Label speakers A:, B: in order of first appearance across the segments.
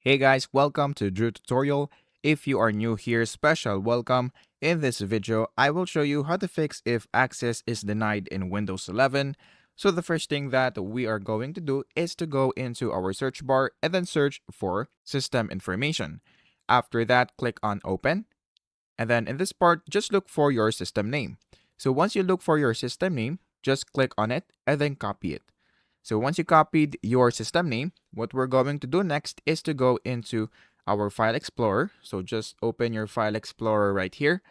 A: Hey guys, welcome to Drew Tutorial. If you are new here, special welcome. In this video, I will show you how to fix if access is denied in Windows 11. So the first thing that we are going to do is to go into our search bar and then search for system information. After that, click on open. And then in this part, just look for your system name. So once you look for your system name, just click on it and then copy it. So once you copied your system name, what we're going to do next is to go into our file explorer. So just open your file explorer right here.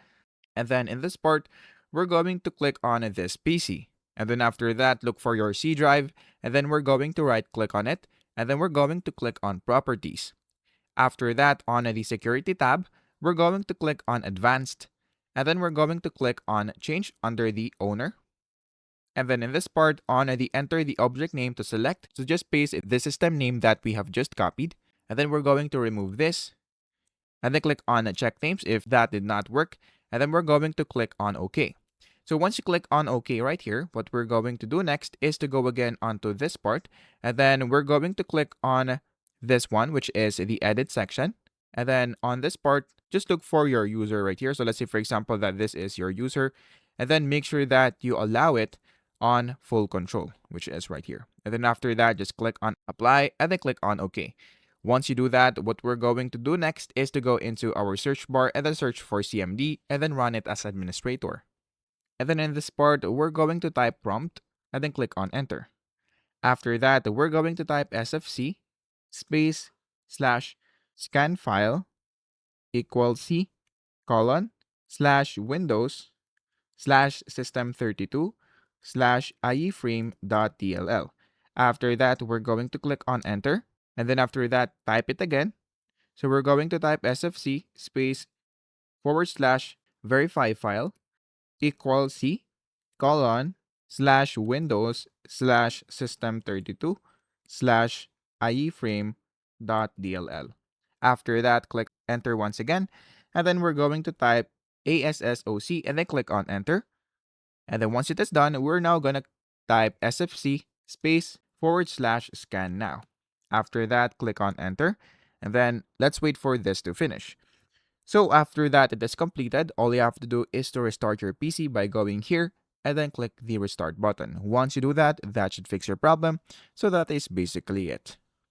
A: And then in this part, we're going to click on this PC. And then after that, look for your C drive. And then we're going to right click on it. And then we're going to click on properties. After that, on the security tab, we're going to click on advanced. And then we're going to click on change under the owner. And then in this part, on the enter the object name to select. So just paste the system name that we have just copied. And then we're going to remove this. And then click on check names if that did not work. And then we're going to click on OK. So once you click on OK right here, what we're going to do next is to go again onto this part. And then we're going to click on this one, which is the edit section. And then on this part, just look for your user right here. So let's say, for example, that this is your user. And then make sure that you allow it on full control, which is right here. And then after that, just click on apply and then click on OK. Once you do that, what we're going to do next is to go into our search bar and then search for CMD and then run it as administrator. And then in this part, we're going to type prompt and then click on enter. After that, we're going to type sfc space slash scanfile equals c colon slash windows slash system32 slash ieframe.dll. After that, we're going to click on enter. And then after that, type it again. So we're going to type sfc space forward slash verifyfile equals c colon slash windows slash system32 slash ieframe.dll. After that, click enter once again. And then we're going to type assoc and then click on enter. And then once it is done, we're now going to type sfc space forward slash scan now. After that, click on enter. And then let's wait for this to finish. So after that it is completed, all you have to do is to restart your PC by going here and then click the restart button. Once you do that, that should fix your problem. So that is basically it.